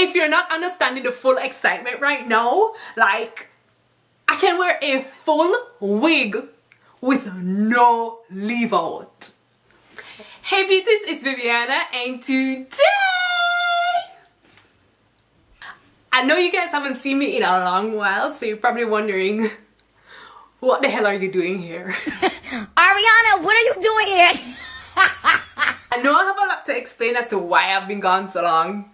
if you're not understanding the full excitement right now, like, I can wear a full wig with no leave out. Hey beauties, it's Viviana, and today I know you guys haven't seen me in a long while, so you're probably wondering, what the hell are you doing here? Ariana, what are you doing here? I know I have a lot to explain as to why I've been gone so long,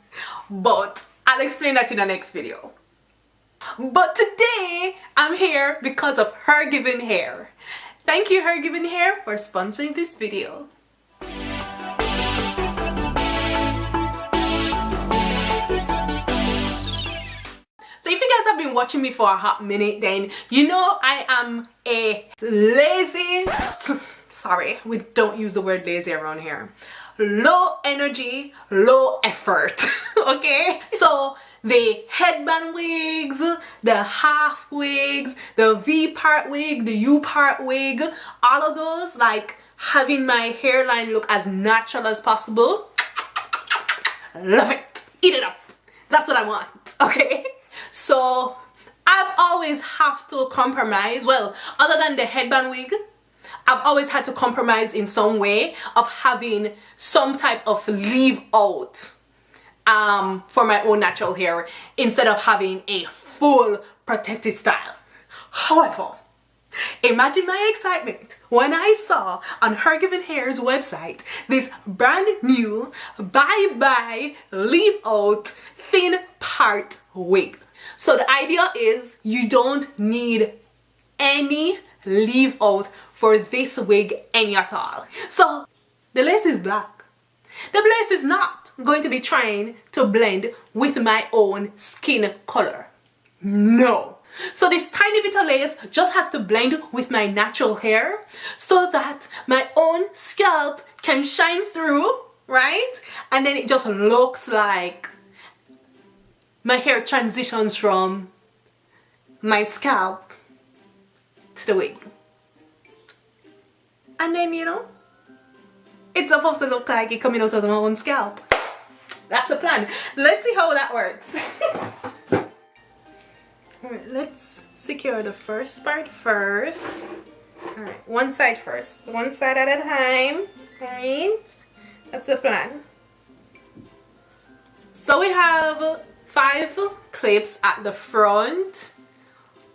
but I'll explain that in the next video. But today, I'm here because of HerGivenHair. Thank you, HerGivenHair, for sponsoring this video. So if you guys have been watching me for a hot minute, then you know I am a lazy, sorry, we don't use the word lazy around here, low energy, low effort, okay? So the headband wigs, the half wigs, the V part wig, the U part wig, all of those, like having my hairline look as natural as possible, love it, eat it up, that's what I want, okay? So I've always have to compromise, well, other than the headband wig, I've always had to compromise in some way of having some type of leave out for my own natural hair instead of having a full protected style. However, imagine my excitement when I saw on HerGivenHair's website this brand new bye-bye leave out thin part wig. So the idea is you don't need any leave out for this wig any at all. So the lace is black. The lace is not going to be trying to blend with my own skin color. No. So this tiny bit of lace just has to blend with my natural hair so that my own scalp can shine through, right? And then it just looks like my hair transitions from my scalp to the wig. And then, you know, it's supposed to look like it coming out of my own scalp. That's the plan. Let's see how that works. Alright, let's secure the first part first. Alright, one side first. One side at a time. Right? That's the plan. So we have 5 clips at the front,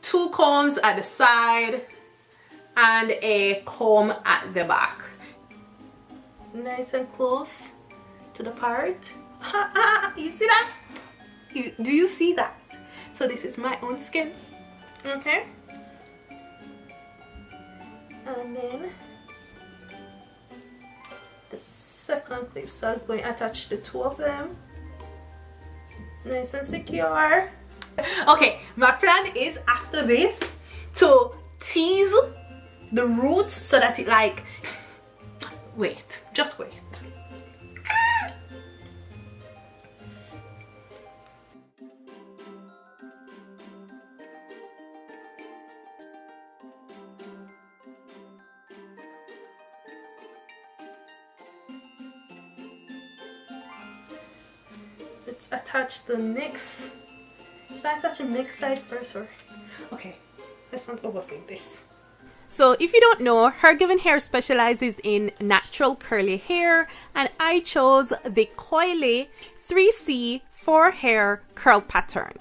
2 combs at the side, and a comb at the back. Nice and close to the part. You see that? Do you see that? So this is my own skin, okay? And then the second clip, so I'm going to attach the 2 of them. Nice and secure. Okay, my plan is after this to tease the roots so that it like, wait, just wait. Let's attach the next. Should I attach the next side first or? Okay, let's not overthink this. So if you don't know, HerGivenHair specializes in natural curly hair, and I chose the Coily 3C 4 hair curl pattern.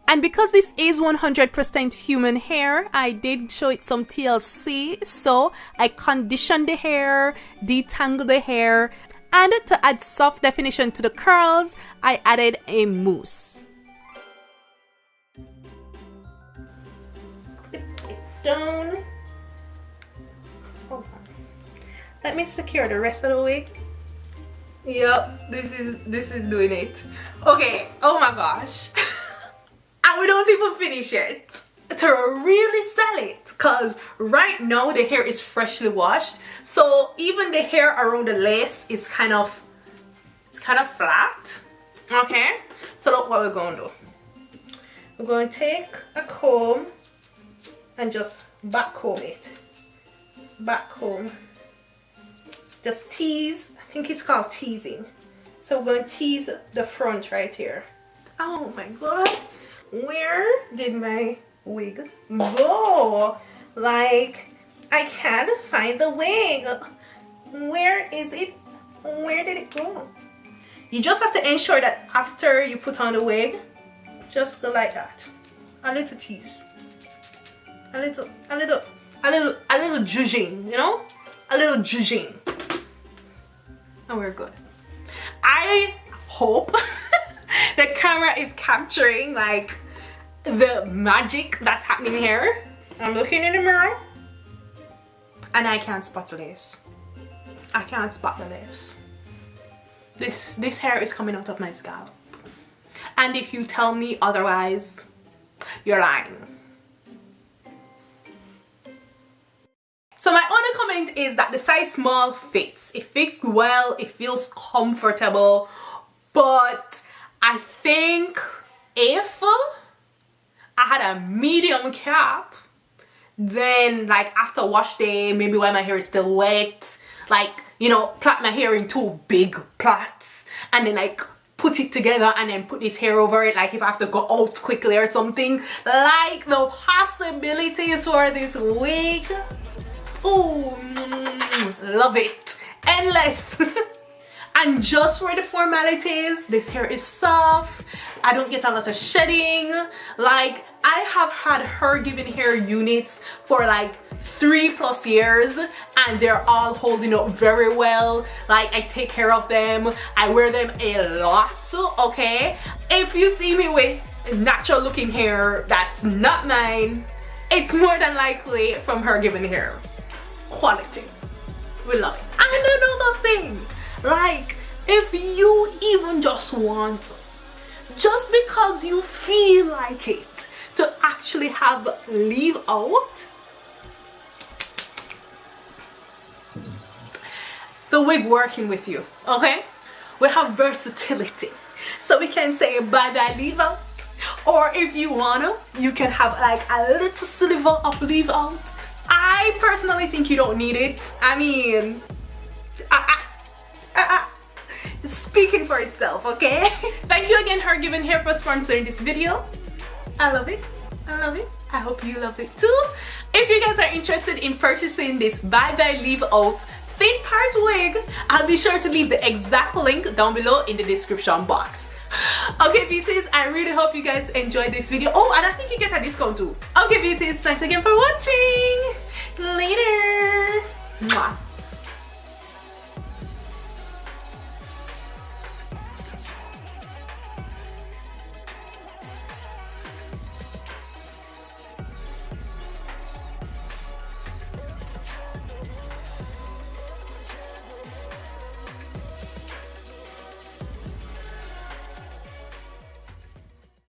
And because this is 100% human hair, I did show it some TLC, so I conditioned the hair, detangled the hair, and to add soft definition to the curls, I added a mousse. Clip it down. Hold on. Let me secure the rest of the wig. Yep, this is doing it. Okay, oh my gosh. And we don't even finish it to really sell it, because right now the hair is freshly washed, so even the hair around the lace is kind of flat. Okay, so look what we're going to do. We're going to take a comb and just back comb it. Back comb. Just tease. I think it's called teasing. So we're gonna tease the front right here. Oh my god, where did my wig go? Like, I can't find the wig. Where is it? Where did it go? You just have to ensure that after you put on the wig, just go like that. A little tease. A little judging, you know? A little judging. And we're good. I hope the camera is capturing like the magic that's happening here. I'm looking in the mirror and I can't spot the lace. I can't spot the lace. This hair is coming out of my scalp. And if you tell me otherwise, you're lying. So my only comment is that the size small fits. It fits well, it feels comfortable, but I think if I had a medium cap, then like after wash day, maybe while my hair is still wet, like, you know, plait my hair in 2 big plaits and then like put it together and then put this hair over it, like if I have to go out quickly or something. Like the possibilities for this wig, oh, love it, endless. And just for the formalities, this hair is soft, I don't get a lot of shedding. Like, I have had HerGivenHair units for like 3+ years and they're all holding up very well. Like, I take care of them, I wear them a lot, okay? If you see me with natural looking hair that's not mine, it's more than likely from HerGivenHair. Quality, we love it. And another thing, like, if you even just want, just because you feel like it, to actually have leave out, the wig working with you, okay? We have versatility, so we can say bye bye leave out, or if you wanna, you can have like a little sliver of leave out. I personally think you don't need it. I mean, it's speaking for itself, okay? Thank you again, HerGivenHair, for sponsoring this video. I love it. I love it. I hope you love it too. If you guys are interested in purchasing this bye bye leave out thin part wig, I'll be sure to leave the exact link down below in the description box. Okay, beauties, I really hope you guys enjoyed this video. Oh, and I think you get a discount too. Okay, beauties, thanks again for watching. Later. Mwah.